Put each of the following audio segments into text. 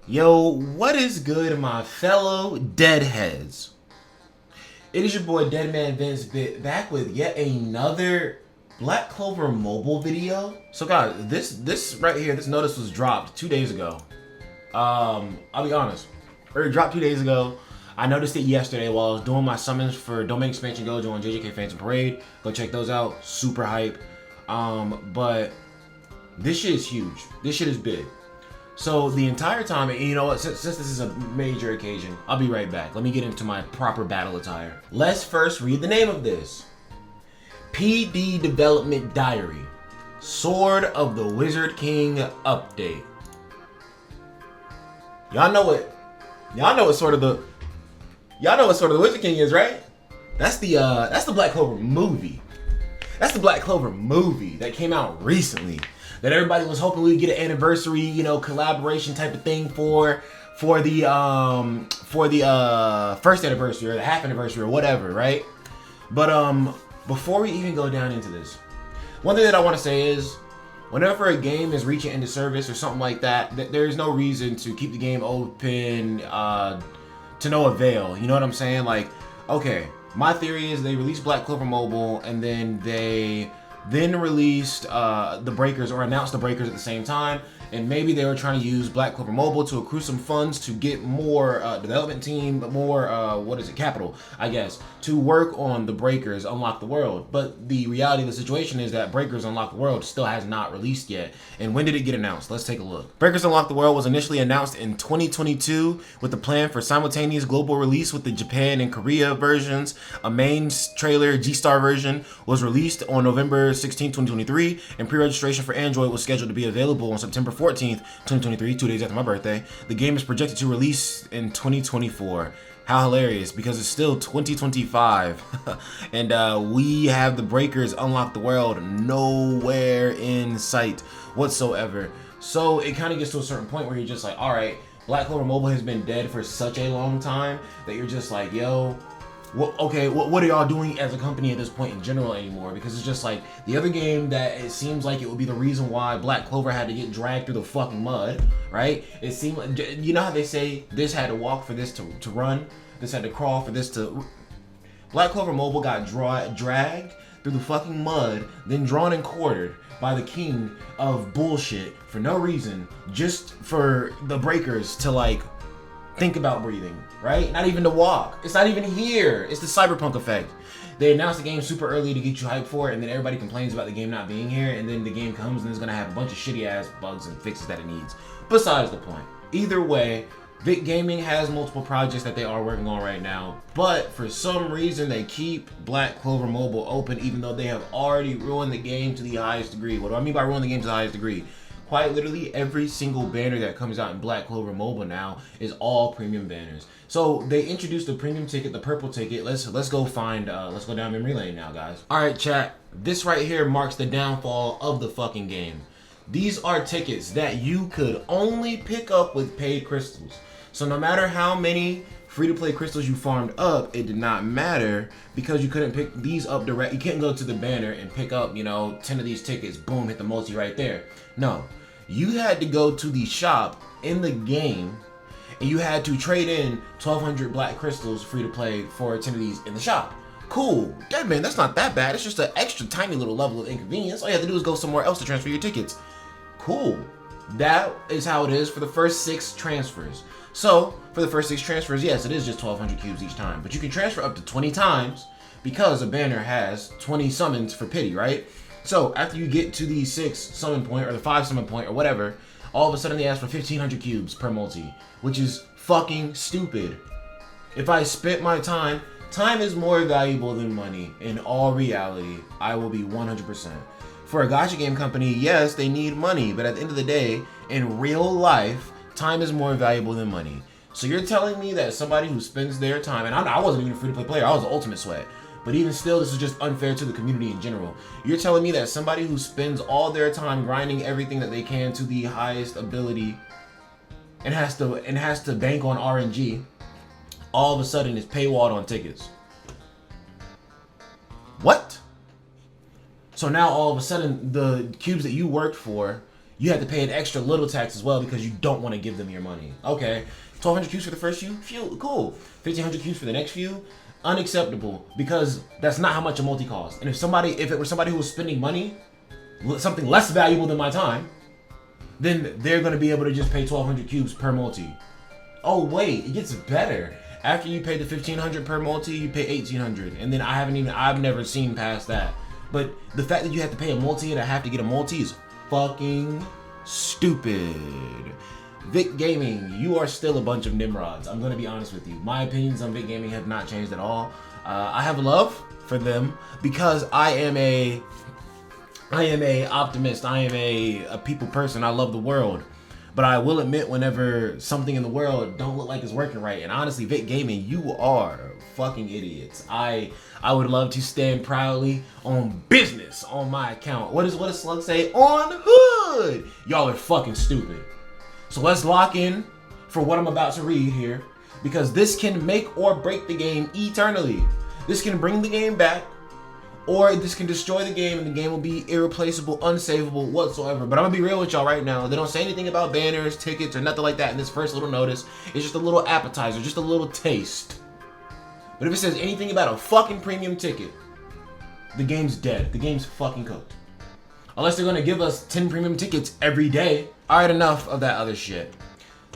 Yo, what is good, my fellow deadheads? It is your boy DEADMANVINCE back with yet another Black Clover mobile video. So guys, this right here, this notice was dropped 2 days ago. I'll be honest, it dropped 2 days ago. I noticed it yesterday while I was doing my summons for Domain Expansion Gojo on JJK Phantom Parade. Go check those out, super hype. But this shit is huge. This shit is big. So the entire time, and you know what, since this is a major occasion, I'll be right back. Let me get into my proper battle attire. Let's first read the name of this. PD Development Diary. Sword of the Wizard King update. Y'all know what Sword of the Wizard King is, right? That's the Black Clover movie. That's the Black Clover movie that came out recently. That everybody was hoping we'd get an anniversary, you know, collaboration type of thing for the first anniversary or the half anniversary or whatever, right? But before we even go down into this, one thing that I want to say is, whenever a game is reaching end of service or something like that, there's no reason to keep the game open to no avail. You know what I'm saying? Like, okay, my theory is they released Black Clover Mobile and then they released the Breakers, or announced the Breakers at the same time, and maybe they were trying to use Black Clover Mobile to accrue some funds to get more development team, more capital, I guess, to work on the Breakers Unlock the World. But the reality of the situation is that Breakers Unlock the World still has not released yet. And when did it get announced? Let's take a look. Breakers Unlock the World was initially announced in 2022 with the plan for simultaneous global release with the Japan and Korea versions. A main trailer G-Star version was released on November 16, 2023, and pre-registration for Android was scheduled to be available on September 14th, 2023, 2 days after my birthday. The game is projected to release in 2024. How hilarious, because it's still 2025 and we have the Breakers Unlock the World nowhere in sight whatsoever. So it kind of gets to a certain point where you're just like, all right, Black Clover Mobile has been dead for such a long time that you're just like, yo, what are y'all doing as a company at this point in general anymore? Because it's just like the other game that it seems like it would be the reason why Black Clover had to get dragged through the fucking mud, right? It seemed like, you know how they say this had to walk for this to run, this had to crawl for this to... Black Clover Mobile got dragged through the fucking mud, then drawn and quartered by the king of bullshit for no reason, just for the Breakers to like think about breathing, right? Not even to walk. It's not even here. It's the cyberpunk effect. They announced the game super early to get you hyped for it, and then everybody complains about the game not being here, and then the game comes and it's gonna have a bunch of shitty ass bugs and fixes that it needs. Besides the point. Either way, Vic Gaming has multiple projects that they are working on right now, but for some reason they keep Black Clover Mobile open even though they have already ruined the game to the highest degree. What do I mean by ruined the game to the highest degree? Quite literally, every single banner that comes out in Black Clover Mobile now is all premium banners. So they introduced the premium ticket, the purple ticket. Let's go down memory lane now, guys. All right, chat. This right here marks the downfall of the fucking game. These are tickets that you could only pick up with paid crystals. So no matter how many free-to-play crystals you farmed up, it did not matter because you couldn't pick these up direct. You can't go to the banner and pick up, 10 of these tickets, boom, hit the multi right there. No, you had to go to the shop in the game and you had to trade in 1,200 black crystals free-to-play for 10 of these in the shop. Cool, Deadman, that's not that bad. It's just an extra tiny little level of inconvenience. All you have to do is go somewhere else to transfer your tickets. Cool. That is how it is for the first 6 transfers. So, for the first 6 transfers, yes, it is just 1,200 cubes each time. But you can transfer up to 20 times because a banner has 20 summons for pity, right? So, after you get to the 6 summon point or the 5 summon point or whatever, all of a sudden they ask for 1,500 cubes per multi, which is fucking stupid. If I spent my time is more valuable than money. In all reality, I will be 100%. For a gacha game company, yes, they need money, but at the end of the day, in real life, time is more valuable than money. So you're telling me that somebody who spends their time, and I wasn't even a free-to-play player, I was an Ultimate Sweat, but even still, this is just unfair to the community in general. You're telling me that somebody who spends all their time grinding everything that they can to the highest ability and has to bank on RNG, all of a sudden is paywalled on tickets. What? So now all of a sudden, the cubes that you worked for, you have to pay an extra little tax as well because you don't want to give them your money. Okay, 1,200 cubes for the first few, cool. 1,500 cubes for the next few, unacceptable, because that's not how much a multi costs. And if it were somebody who was spending money, something less valuable than my time, then they're gonna be able to just pay 1,200 cubes per multi. Oh wait, it gets better. After you pay the 1,500 per multi, you pay 1,800, and then I've never seen past that. But the fact that you have to pay a multi and I have to get a multi is fucking stupid. Vic Gaming, you are still a bunch of nimrods. I'm gonna be honest with you. My opinions on Vic Gaming have not changed at all. I have love for them because I am a optimist. I am a people person. I love the world. But I will admit whenever something in the world don't look like it's working right. And honestly, Vic Gaming, you are fucking idiots. I would love to stand proudly on business on my account. What does Slug say? On hood. Y'all are fucking stupid. So let's lock in for what I'm about to read here, because this can make or break the game eternally. This can bring the game back, or this can destroy the game and the game will be irreplaceable, unsavable whatsoever. But I'm gonna be real with y'all right now. They don't say anything about banners, tickets, or nothing like that in this first little notice. It's just a little appetizer, just a little taste. But if it says anything about a fucking premium ticket, the game's dead. The game's fucking cooked. Unless they're gonna give us 10 premium tickets every day. Alright, enough of that other shit.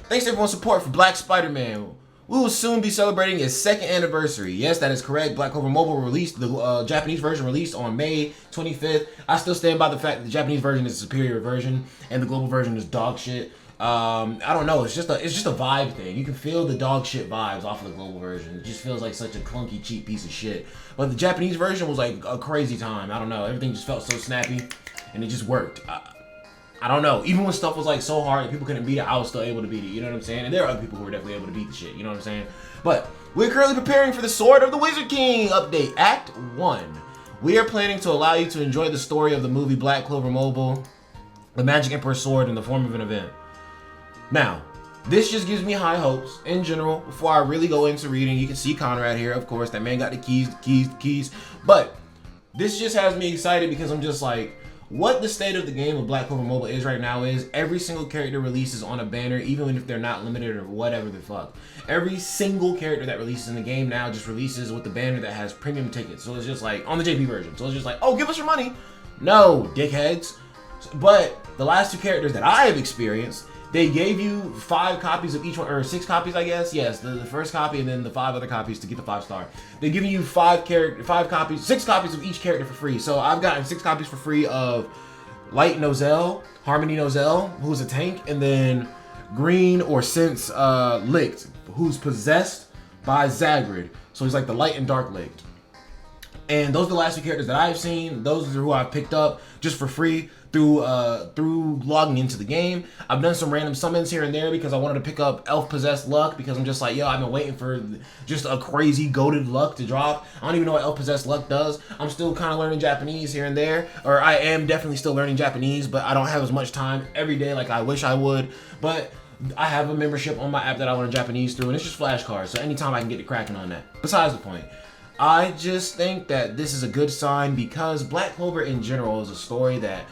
Thanks to everyone's support for Black Spider-Man. We will soon be celebrating its 2nd anniversary. Yes, that is correct. Black Clover Mobile released, the Japanese version released on May 25th. I still stand by the fact that the Japanese version is a superior version and the global version is dog shit. I don't know. It's just a vibe thing. You can feel the dog shit vibes off of the global version. It just feels like such a clunky, cheap piece of shit. But the Japanese version was like a crazy time. I don't know. Everything just felt so snappy and it just worked. I don't know. Even when stuff was like so hard that people couldn't beat it, I was still able to beat it. You know what I'm saying? And there are other people who were definitely able to beat the shit. You know what I'm saying? But we're currently preparing for the Sword of the Wizard King update, Act 1. We are planning to allow you to enjoy the story of the movie Black Clover Mobile, the Magic Emperor Sword in the form of an event. Now, this just gives me high hopes in general. Before I really go into reading, you can see Conrad here, of course. That man got the keys. But this just has me excited because I'm just like, what the state of the game of Black Clover Mobile is right now is every single character releases on a banner, even if they're not limited or whatever the fuck. Every single character that releases in the game now just releases with the banner that has premium tickets. So it's just like, on the JP version. So it's just like, oh, give us your money. No, dickheads. But the last 2 characters that I have experienced, they gave you 5 copies of each one, or 6 copies, I guess. Yes, the first copy and then the 5 other copies to get the 5-star. They're giving you 6 copies of each character for free. So I've gotten 6 copies for free of Light Nozel, Harmony Nozel, who's a tank, and then Green or Sense Licked, who's possessed by Zagrid. So he's like the light and dark Licked. And those are the last 2 characters that I've seen. Those are who I've picked up just for free through logging into the game. I've done some random summons here and there because I wanted to pick up Elf Possessed Luck because I'm just like, yo, I've been waiting for just a crazy goated luck to drop. I don't even know what Elf Possessed Luck does. I'm still kind of learning Japanese here and there, or I am definitely still learning Japanese, but I don't have as much time every day like I wish I would. But I have a membership on my app that I learn Japanese through, and it's just flashcards, so anytime I can get to cracking on that. Besides the point. I just think that this is a good sign because Black Clover in general is a story that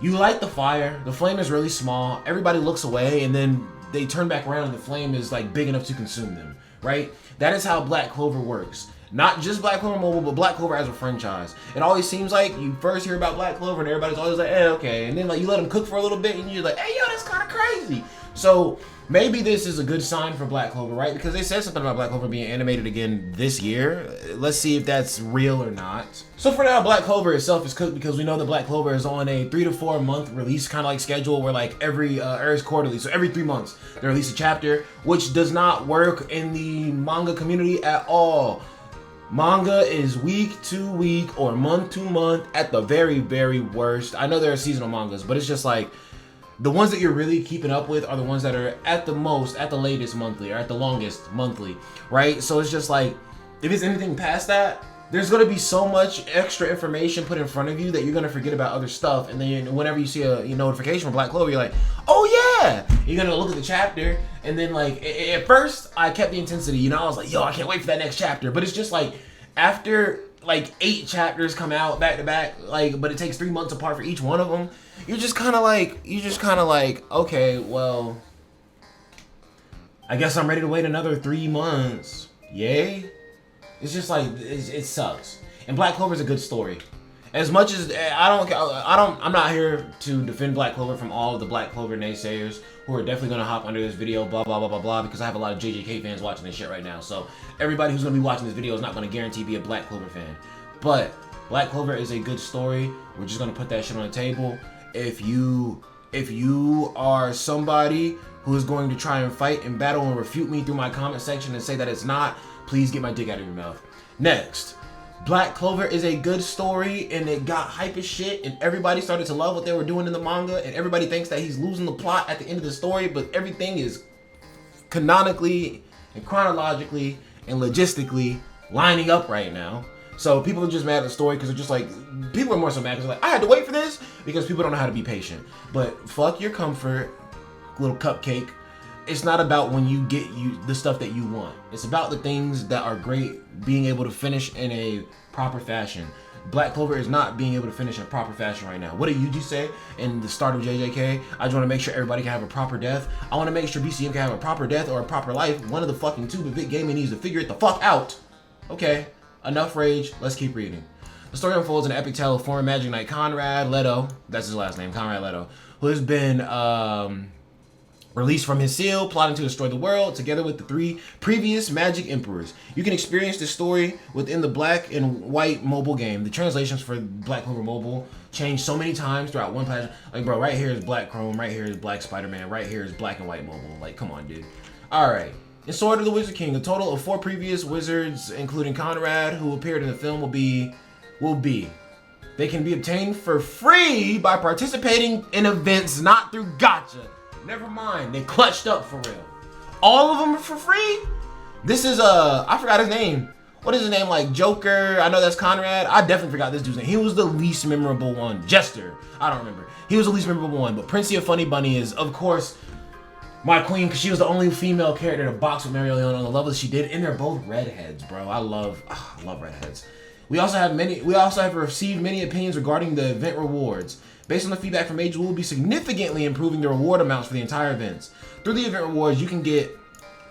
you light the fire, the flame is really small, everybody looks away, and then they turn back around and the flame is like big enough to consume them, right? That is how Black Clover works. Not just Black Clover Mobile, but Black Clover as a franchise. It always seems like you first hear about Black Clover and everybody's always like, hey, okay. And then like you let them cook for a little bit and you're like, hey, yo, that's kind of crazy. So maybe this is a good sign for Black Clover, right? Because they said something about Black Clover being animated again this year. Let's see if that's real or not. So for now, Black Clover itself is cooked because we know that Black Clover is on a 3 to 4 month release kind of like schedule where like every airs quarterly. So every 3 months they release a chapter, which does not work in the manga community at all. Manga is week to week or month to month at the very, very worst. I know there are seasonal mangas, but it's just like the ones that you're really keeping up with are the ones that are at the most, at the latest monthly, or at the longest monthly, right? So it's just like, if it's anything past that, there's gonna be so much extra information put in front of you that you're gonna forget about other stuff. And then whenever you see a notification from Black Clover, you're like, oh yeah! You're gonna look at the chapter, and then like, at first, I kept the intensity, you know, I was like, yo, I can't wait for that next chapter. But it's just like, after like 8 chapters come out back to back, like, but it takes 3 months apart for each one of them. You're just kind of like, okay, well, I guess I'm ready to wait another 3 months. Yay? It's just like, it sucks. And Black Clover is a good story. As much as I'm not here to defend Black Clover from all of the Black Clover naysayers who are definitely gonna hop under this video, blah blah blah blah blah, because I have a lot of JJK fans watching this shit right now. So everybody who's gonna be watching this video is not gonna guarantee be a Black Clover fan. But Black Clover is a good story. We're just gonna put that shit on the table. If you are somebody who is going to try and fight and battle and refute me through my comment section and say that it's not, please get my dick out of your mouth. Next. Black Clover is a good story, and it got hype as shit, and everybody started to love what they were doing in the manga, and everybody thinks that he's losing the plot at the end of the story, but everything is canonically and chronologically and logistically lining up right now. So people are just mad at the story because they're just like, people are more so mad because they're like, I had to wait for this, because people don't know how to be patient. But fuck your comfort, little cupcake. It's not about when you get the stuff that you want. It's about the things that are great being able to finish in a proper fashion. Black Clover is not being able to finish in a proper fashion right now. What did you just say in the start of JJK? I just want to make sure everybody can have a proper death. I want to make sure BCM can have a proper death or a proper life. One of the fucking two, but Vic Gaming needs to figure it the fuck out. Okay, enough rage. Let's keep reading. The story unfolds in an epic tale of former Magic Knight Conrad Leto, that's his last name, Conrad Leto, who has been released from his seal, plotting to destroy the world, together with the 3 previous Magic Emperors. You can experience this story within the Black and White mobile game. The translations for Black Clover Mobile changed so many times throughout one platform. Like, bro, right here is Black Chrome, right here is Black Spider-Man, right here is Black and White Mobile. Like, come on, dude. Alright. In Sword of the Wizard King, a total of 4 previous wizards, including Conrad, who appeared in the film, will be. They can be obtained for free by participating in events, not through gacha. Never mind, they clutched up for real. All of them are for free? This is, I forgot his name. What is his name, like Joker? I know that's Conrad. I definitely forgot this dude's name. He was the least memorable one. Jester, I don't remember. He was the least memorable one, but Princey Funny Bunny is, of course, my queen, because she was the only female character to box with Mary Leon on the level that she did, and they're both redheads, bro. I love redheads. We also have received many opinions regarding the event rewards. Based on the feedback from Mage, we will be significantly improving the reward amounts for the entire events. Through the event rewards, you can get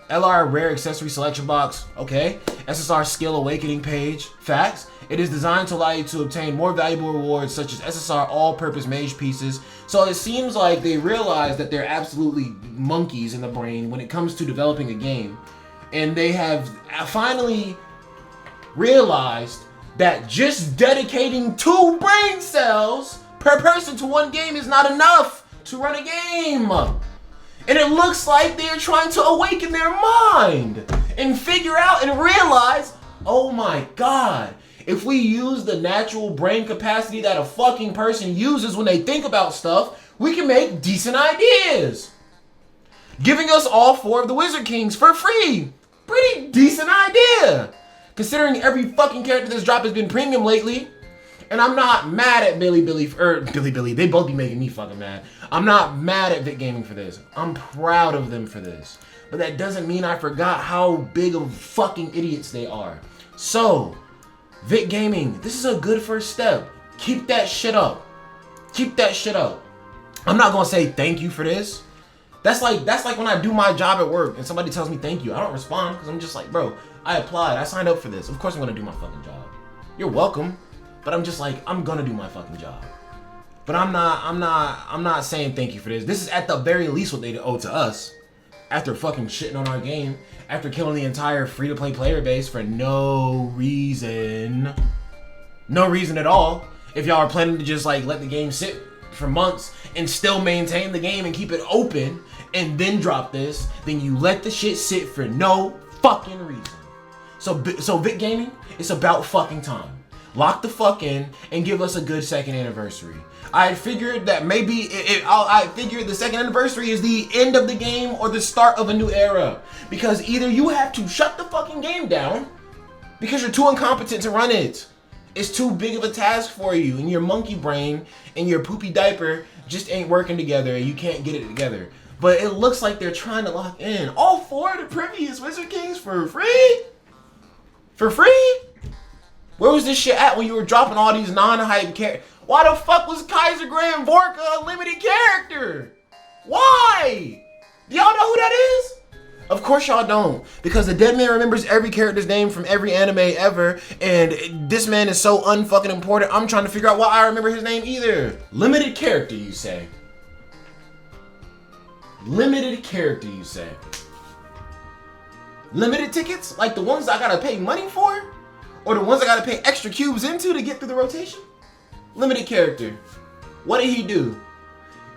LR Rare Accessory Selection Box, okay, SSR Skill Awakening page, facts. It is designed to allow you to obtain more valuable rewards such as SSR All-Purpose Mage Pieces. So it seems like they realize that they're absolutely monkeys in the brain when it comes to developing a game. And they have finally realized that just dedicating 2 brain cells per person to one game is not enough to run a game. And it looks like they're trying to awaken their mind and figure out and realize, oh my god, if we use the natural brain capacity that a fucking person uses when they think about stuff, we can make decent ideas. Giving us all 4 of the Wizard Kings for free. Pretty decent idea. Considering every fucking character that's dropped has been premium lately. And I'm not mad at Billy, they both be making me fucking mad. I'm not mad at Vic Gaming for this. I'm proud of them for this. But that doesn't mean I forgot how big of fucking idiots they are. So, Vic Gaming, this is a good first step. Keep that shit up. Keep that shit up. I'm not gonna say thank you for this. That's like when I do my job at work and somebody tells me thank you. I don't respond because I'm just like, bro, I applied. I signed up for this. Of course I'm gonna do my fucking job. You're welcome. But I'm just like, I'm gonna do my fucking job. But I'm not saying thank you for this. This is at the very least what they owe to us. After fucking shitting on our game. After killing the entire free-to-play player base for no reason. No reason at all. If y'all are planning to just like let the game sit for months and still maintain the game and keep it open and then drop this, then you let the shit sit for no fucking reason. So Vic Gaming, it's about fucking time. Lock the fuck in and give us a good 2nd anniversary. I figured that maybe I figured the 2nd anniversary is the end of the game or the start of a new era. Because either you have to shut the fucking game down because you're too incompetent to run it. It's too big of a task for you, and your monkey brain and your poopy diaper just ain't working together and you can't get it together. But it looks like they're trying to lock in all 4 of the previous Wizard Kings for free? For free? Where was this shit at when you were dropping all these non-hype characters? Why the fuck was Kaiser Grand Vorka a limited character? Why? Do y'all know who that is? Of course y'all don't, because the dead man remembers every character's name from every anime ever, and this man is so unfucking important, I'm trying to figure out why I remember his name either. Limited character, you say? Limited character, you say? Limited tickets? Like the ones I gotta pay money for? Or the ones I gotta pay extra cubes into to get through the rotation? Limited character. What did he do?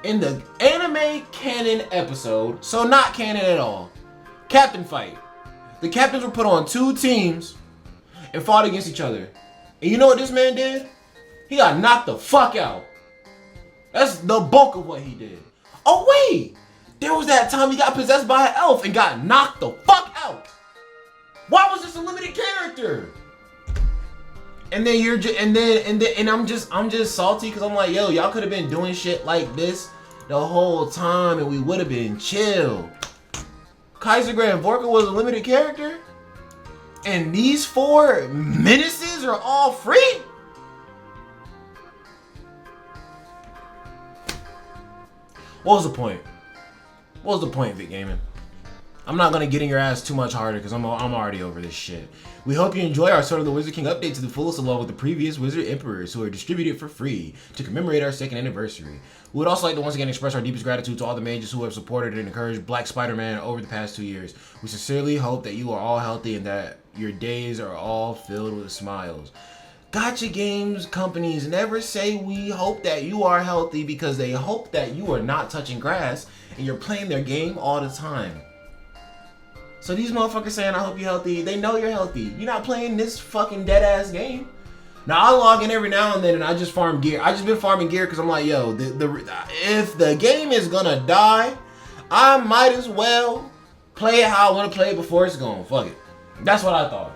In the anime canon episode, so not canon at all, Captain Fight. The captains were put on 2 teams and fought against each other. And you know what this man did? He got knocked the fuck out. That's the bulk of what he did. Oh wait! There was that time he got possessed by an elf and got knocked the fuck out. Why was this a limited character? And then you're just, and I'm just salty because I'm like, yo, y'all could have been doing shit like this the whole time and we would have been chill. Kaiser Grand Vorka was a limited character, and these 4 menaces are all free. What was the point? What was the point, Vic Gaming? I'm not gonna get in your ass too much harder because I'm already over this shit. We hope you enjoy our Sword of the Wizard King update to the fullest along with the previous Wizard Emperors who are distributed for free to commemorate our 2nd anniversary. We would also like to once again express our deepest gratitude to all the mages who have supported and encouraged Black Spider-Man over the past 2 years. We sincerely hope that you are all healthy and that your days are all filled with smiles. Gacha games companies never say we hope that you are healthy because they hope that you are not touching grass and you're playing their game all the time. So these motherfuckers saying I hope you're healthy, they know you're healthy. You're not playing this fucking dead ass game. Now I log in every now and then and I just farm gear. I just been farming gear because I'm like, yo, if the game is gonna die, I might as well play it how I want to play it before it's gone. Fuck it. That's what I thought.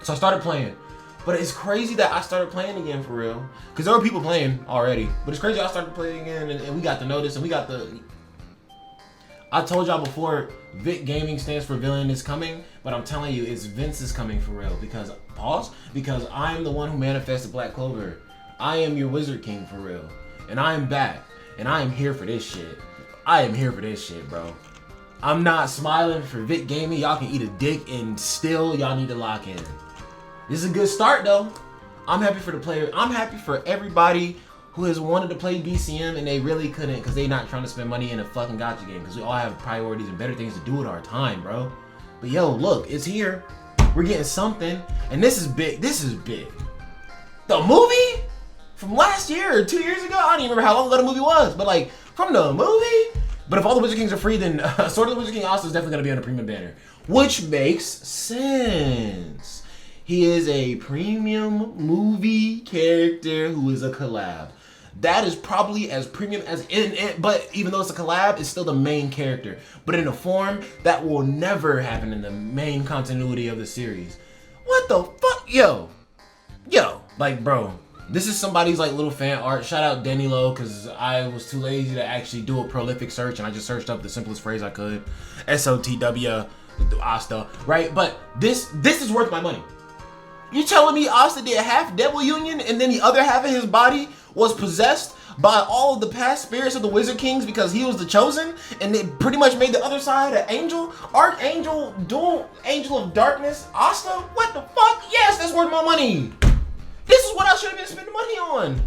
So I started playing. But it's crazy that I started playing again for real. Because there were people playing already. But it's crazy I started playing again and we got the notice and we got the... I told y'all before, Vic Gaming stands for Villain is Coming, but I'm telling you, it's Vince is coming for real. Because, pause, because I am the one who manifested Black Clover. I am your Wizard King for real. And I am back. And I am here for this shit. I am here for this shit, bro. I'm not smiling for Vic Gaming. Y'all can eat a dick and still y'all need to lock in. This is a good start though. I'm happy for the player. I'm happy for everybody who has wanted to play BCM and they really couldn't because they not trying to spend money in a fucking gacha game because we all have priorities and better things to do with our time, bro. But yo, look, it's here. We're getting something, and this is big. This is big. The movie from last year or 2 years ago. I don't even remember how long ago the movie was, but like from the movie. But if all the Wizard Kings are free, then Sword of the Wizard King also is definitely gonna be on a premium banner, which makes sense. He is a premium movie character who is a collab. That is probably as premium as but even though it's a collab, it's still the main character. But in a form that will never happen in the main continuity of the series. What the fuck? Yo, like bro, this is somebody's like little fan art. Shout out Denny Low, because I was too lazy to actually do a prolific search and I just searched up the simplest phrase I could. SOTW, Asta, right? But this is worth my money. You telling me Asta did half Devil Union and then the other half of his body was possessed by all of the past spirits of the Wizard Kings because he was the chosen, and it pretty much made the other side an angel, archangel, dual angel of darkness, Asta? What the fuck? Yes, that's worth my money. This is what I should have been spending money on.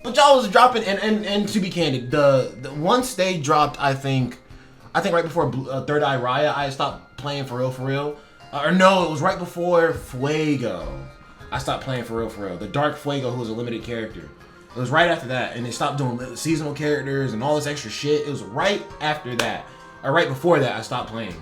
But y'all was dropping, and to be candid, the once they dropped, I think right before Third Eye Raya, I stopped playing for real. Or no, it was right before Fuego. I stopped playing for real. The Dark Fuego, who was a limited character. It was right after that, and they stopped doing seasonal characters and all this extra shit. It was right after that, or right before that, I stopped playing.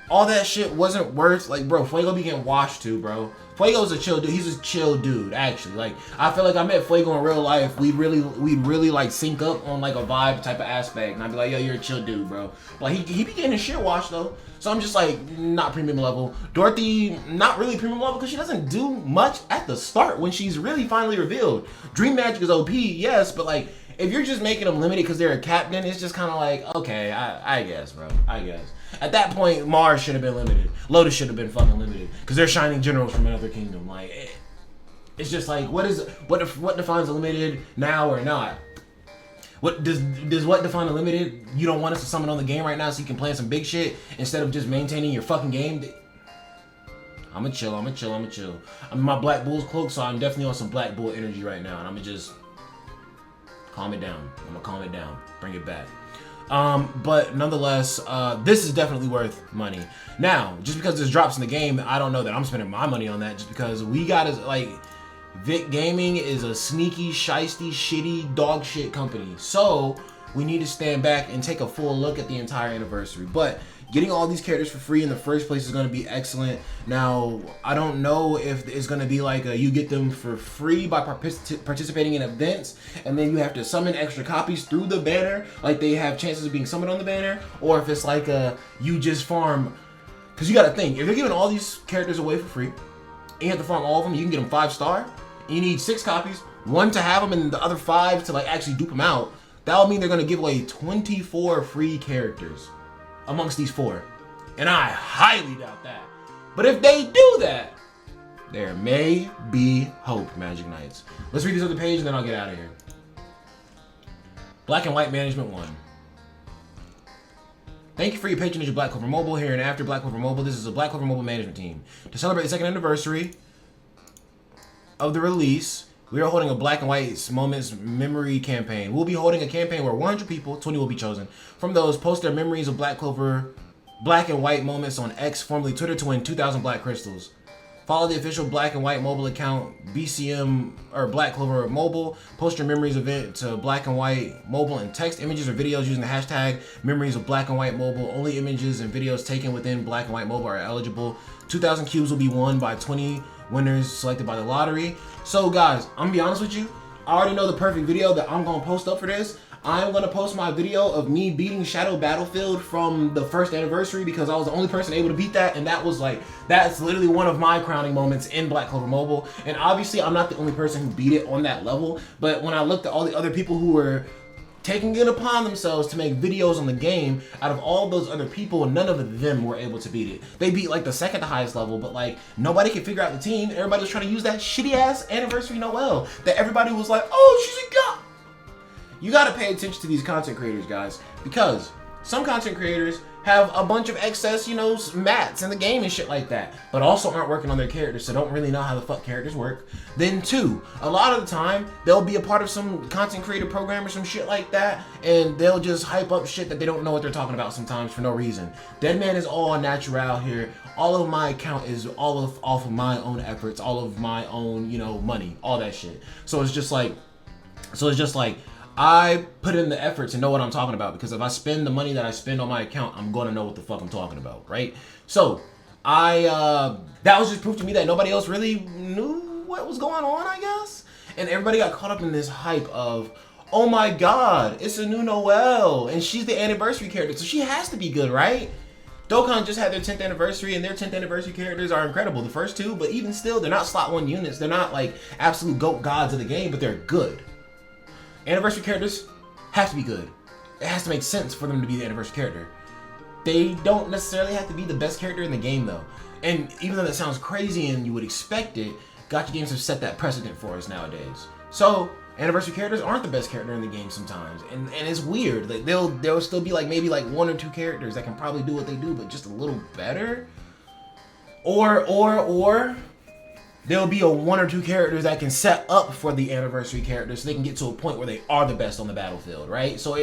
All that shit wasn't worth, like, bro, Fuego be getting washed too, bro. Fuego's a chill dude. He's a chill dude, actually. Like, I feel like I met Fuego in real life. We'd really like sync up on like a vibe type of aspect, and I'd be like, yo, you're a chill dude, bro. Like he be getting his shit washed though. So I'm just like, not premium level. Dorothy, not really premium level because she doesn't do much at the start when she's really finally revealed. Dream Magic is OP, yes, but like, if you're just making them limited because they're a captain, it's just kind of like, okay, I guess, bro. I guess. At that point, Mars should have been limited. Lotus should have been fucking limited because they're shining generals from another kingdom. Like, It's just like, what defines a limited now or not? What does what define a limited? You don't want us to summon on the game right now so you can plan some big shit instead of just maintaining your fucking game? I'ma chill. I'm in my Black Bull's cloak, so I'm definitely on some Black Bull energy right now, and I'ma just calm it down. I'm gonna calm it down, bring it back. But nonetheless, this is definitely worth money. Now, just because this drops in the game, I don't know that I'm spending my money on that, just because we gotta, like, Vic Gaming is a sneaky, shisty, shitty, dog shit company. So we need to stand back and take a full look at the entire anniversary. But getting all these characters for free in the first place is going to be excellent. Now, I don't know if it's going to be like you get them for free by participating in events, and then you have to summon extra copies through the banner, like they have chances of being summoned on the banner, or if it's like you just farm. Because you got to think, if they're giving all these characters away for free, and you have to farm all of them, you can get them 5-star. You need 6 copies, 1 to have them and the other 5 to like actually dupe them out. That would mean they're going to give away 24 free characters amongst these 4. And I highly doubt that. But if they do that, there may be hope, Magic Knights. Let's read this other page and then I'll get out of here. Black and White Management 1. Thank you for your patronage of Black Clover Mobile. Here and after Black Clover Mobile, this is a Black Clover Mobile management team. To celebrate the 2nd anniversary of the release, we are holding a Black and White Moments memory campaign. We'll be holding a campaign where 100 people, 20 will be chosen, from those post their memories of Black and White moments on X, formerly Twitter, to win 2,000 Black Crystals. Follow the official Black and White mobile account, BCM or Black Clover Mobile. Post your memories event to Black and White Mobile and text images or videos using the hashtag memories of Black and White Mobile. Only images and videos taken within Black and White Mobile are eligible. 2,000 cubes will be won by 20 winners selected by the lottery. So guys, I'm gonna be honest with you. I already know the perfect video that I'm gonna post up for this. I'm gonna post my video of me beating Shadow Battlefield from the 1st anniversary, because I was the only person able to beat that, and that's literally one of my crowning moments in Black Clover Mobile. And obviously I'm not the only person who beat it on that level, but when I looked at all the other people who were taking it upon themselves to make videos on the game, out of all those other people, none of them were able to beat it. They beat like the 2nd highest level, but like nobody could figure out the team. Everybody was trying to use that shitty ass anniversary Noel that everybody was like, oh, she's a god. You gotta pay attention to these content creators, guys, because some content creators have a bunch of excess, mats in the game and shit like that, but also aren't working on their characters, so don't really know how the fuck characters work. Then 2, a lot of the time, they'll be a part of some content creator program or some shit like that, and they'll just hype up shit that they don't know what they're talking about sometimes for no reason. Deadman is all natural here. All of my account is off of my own efforts, all of my own, money, all that shit. So it's just like, I put in the effort to know what I'm talking about, because if I spend the money that I spend on my account, I'm going to know what the fuck I'm talking about, right? So, that was just proof to me that nobody else really knew what was going on, I guess. And everybody got caught up in this hype of, oh my god, it's a new Noelle, and she's the anniversary character, so she has to be good, right? Dokkan just had their 10th anniversary, and their 10th anniversary characters are incredible. The first 2, but even still, they're not slot 1 units. They're not like absolute GOAT gods of the game, but they're good. Anniversary characters have to be good. It has to make sense for them to be the anniversary character. They don't necessarily have to be the best character in the game, though. And even though that sounds crazy and you would expect it, gacha games have set that precedent for us nowadays. So, anniversary characters aren't the best character in the game sometimes. And it's weird. Like, there'll still be like maybe like 1 or 2 characters that can probably do what they do, but just a little better. Or there'll be 1 or 2 characters that can set up for the anniversary characters so they can get to a point where they are the best on the battlefield, right? So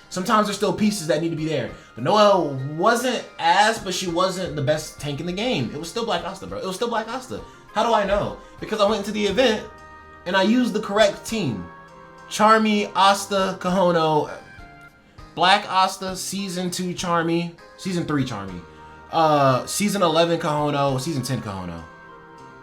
sometimes there's still pieces that need to be there. But Noelle wasn't but she wasn't the best tank in the game. It was still Black Asta, bro. It was still Black Asta. How do I know? Because I went into the event and I used the correct team. Charmy, Asta, Kahono, Black Asta, Season 2 Charmy, Season 3 Charmy, Season 11 Kahono, Season 10 Kahono.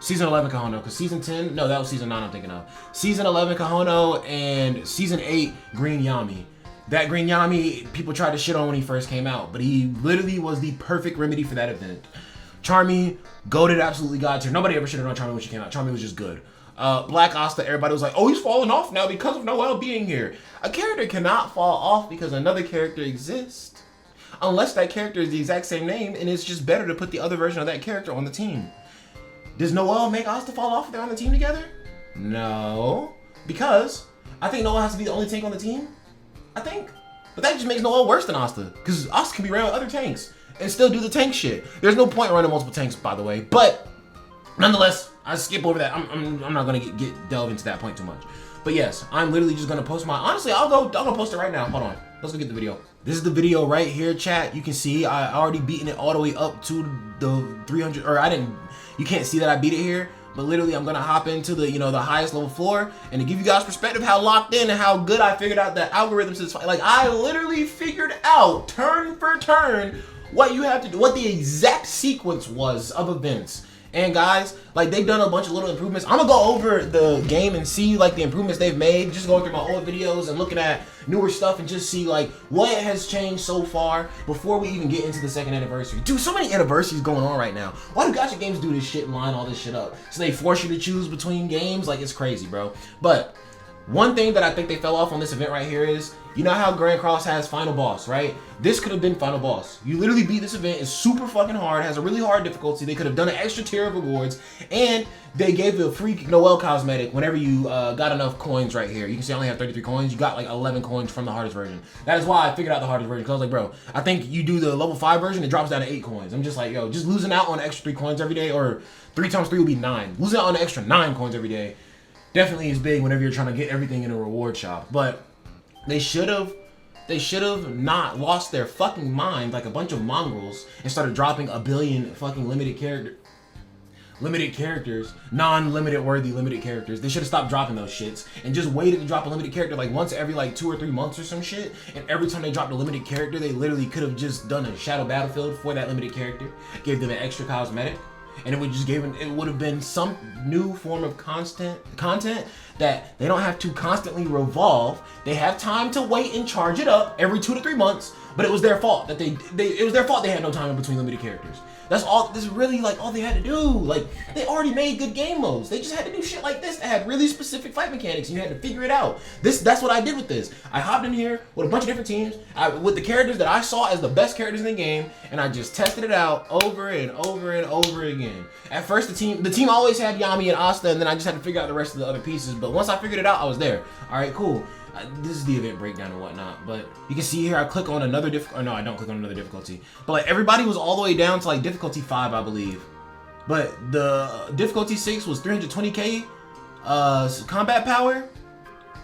Season 11 Kahono, because Season 10, no, that was Season 9 I'm thinking of. Season 11 Kahono and Season 8 Green Yami. That Green Yami, people tried to shit on when he first came out, but he literally was the perfect remedy for that event. Charmy, goated, absolutely god tier. Nobody ever shitted on Charmy when she came out. Charmy was just good. Black Asta, everybody was like, oh, he's falling off now because of Noelle being here. A character cannot fall off because another character exists. Unless that character is the exact same name, and it's just better to put the other version of that character on the team. Does Noel make Asta fall off if they're on the team together? No, because I think Noel has to be the only tank on the team. I think, but that just makes Noel worse than Asta, because Asta can be ran with other tanks and still do the tank shit. There's no point running multiple tanks, by the way, but nonetheless, I skip over that. I'm not gonna delve into that point too much. But yes, I'm literally just gonna post my. Honestly, I'm gonna post it right now. Hold on, let's go get the video. This is the video right here, chat. You can see I already beaten it all the way up to the 300. Or I didn't. You can't see that I beat it here, but literally I'm gonna hop into the the highest level floor and to give you guys perspective how locked in and how good I figured out the algorithms is. Like I literally figured out turn for turn what you have to do, what the exact sequence was of events. And guys, like they've done a bunch of little improvements. I'm gonna go over the game and see like the improvements they've made, just going through my old videos and looking at newer stuff and just see like what has changed so far before we even get into the second anniversary. Dude, so many anniversaries going on right now. Why do gacha games do this shit and line all this shit up? So they force you to choose between games? Like it's crazy, bro. But one thing that I think they fell off on this event right here is, you know how Grand Cross has Final Boss, right? This could have been Final Boss. You literally beat this event. It's super fucking hard. Has a really hard difficulty. They could have done an extra tier of rewards, and they gave you a free Noel cosmetic whenever you got enough coins right here. You can see I only have 33 coins. You got like 11 coins from the hardest version. That is why I figured out the hardest version, because I was like, bro, I think you do the level 5 version, it drops down to 8 coins. I'm just like, yo, just losing out on an extra 3 coins every day, or 3 times 3 will be 9. Losing out on an extra 9 coins every day definitely is big whenever you're trying to get everything in a reward shop. But they should have not lost their fucking mind like a bunch of mongrels and started dropping a billion fucking limited characters, non-limited worthy limited characters. They should have stopped dropping those shits and just waited to drop a limited character like once every like 2 or 3 months or some shit. And every time they dropped a limited character, they literally could have just done a shadow battlefield for that limited character, gave them an extra cosmetic, and it would have been some new form of content that they don't have to constantly revolve. They have time to wait and charge it up every 2 to 3 months, but it was their fault that it was their fault they had no time in between limited characters. That's all. This is really like all they had to do. Like they already made good game modes. They just had to do shit like this that had really specific fight mechanics, and you had to figure it out. That's what I did with this. I hopped in here with a bunch of different teams with the characters that I saw as the best characters in the game, and I just tested it out over and over and over again. At first, the team always had Yami and Asta, and then I just had to figure out the rest of the other pieces. But once I figured it out, I was there. All right, cool. This is the event breakdown and whatnot, but you can see here I click on another no, I don't click on another difficulty, but like everybody was all the way down to like difficulty 5, I believe, but the difficulty 6 was 320k combat power.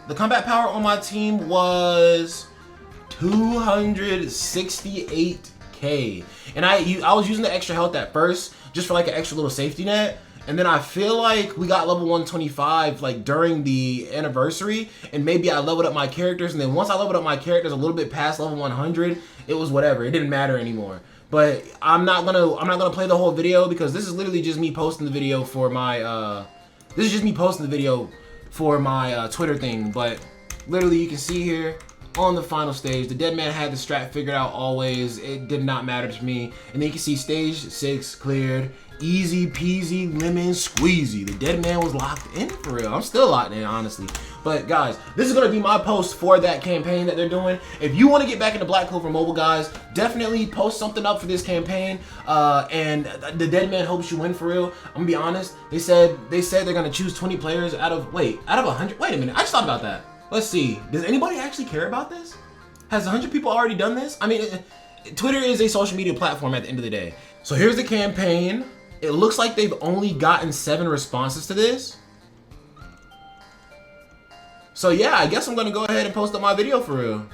The combat power on my team was 268k, and I was using the extra health at first just for like an extra little safety net. And then I feel like we got level 125 like during the anniversary, and maybe I leveled up my characters, and then once I leveled up my characters a little bit past level 100, it was whatever. It didn't matter anymore. But I'm not gonna play the whole video because this is literally just me posting the video for my Twitter thing. But literally you can see here on the final stage, the dead man had the strat figured out always. It did not matter to me. And then you can see stage 6 cleared. Easy peasy lemon squeezy. The dead man was locked in for real. I'm still locked in, honestly. But guys, this is gonna be my post for that campaign that they're doing. If you want to get back into Black Clover Mobile, guys, definitely post something up for this campaign. And the dead man hopes you win for real. I'm gonna be honest. They said they're gonna choose 20 players out of 100. Wait a minute. I just thought about that. Let's see. Does anybody actually care about this? Has 100 people already done this? I mean, Twitter is a social media platform at the end of the day. So here's the campaign. It looks like they've only gotten 7 responses to this. So yeah, I guess I'm gonna go ahead and post up my video for real.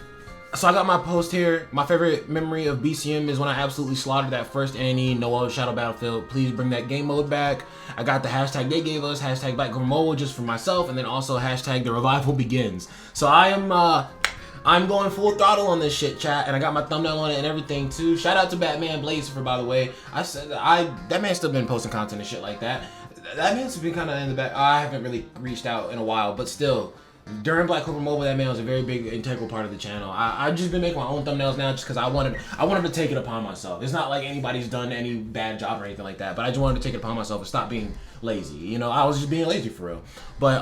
So I got my post here. My favorite memory of BCM is when I absolutely slaughtered that first NE Noel Shadow Battlefield. Please bring that game mode back. I got the hashtag they gave us, hashtag Black Clover Mobile just for myself, and then also hashtag the revival begins. So I'm going full throttle on this shit, chat, and I got my thumbnail on it and everything too. Shout out to Batman Blazer, by the way. That man's still been posting content and shit like that. That man's been kind of in the back. I haven't really reached out in a while, but still, during Black Clover Mobile, that man was a very big integral part of the channel. I've just been making my own thumbnails now just because I wanted to take it upon myself. It's not like anybody's done any bad job or anything like that, but I just wanted to take it upon myself and stop being lazy. You know, I was just being lazy for real. But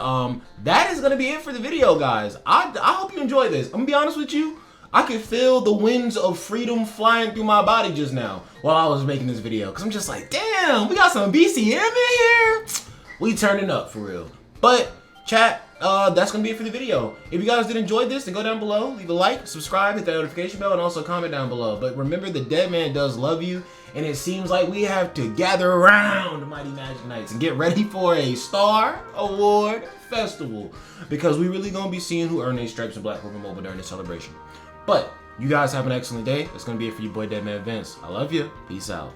that is gonna be it for the video, guys. I hope you enjoy this. I'm gonna be honest with you. I could feel the winds of freedom flying through my body just now while I was making this video. Because I'm just like, damn, we got some BCM in here. We turning up for real. But chat, that's going to be it for the video. If you guys did enjoy this, then go down below, leave a like, subscribe, hit that notification bell, and also comment down below. But remember, the dead man does love you, and it seems like we have to gather around Mighty Magic Knights and get ready for a Star Award Festival, because we really going to be seeing who earned their stripes in Black Clover Mobile during this celebration. But you guys have an excellent day. That's going to be it for your boy, DEADMANVINCE. I love you. Peace out.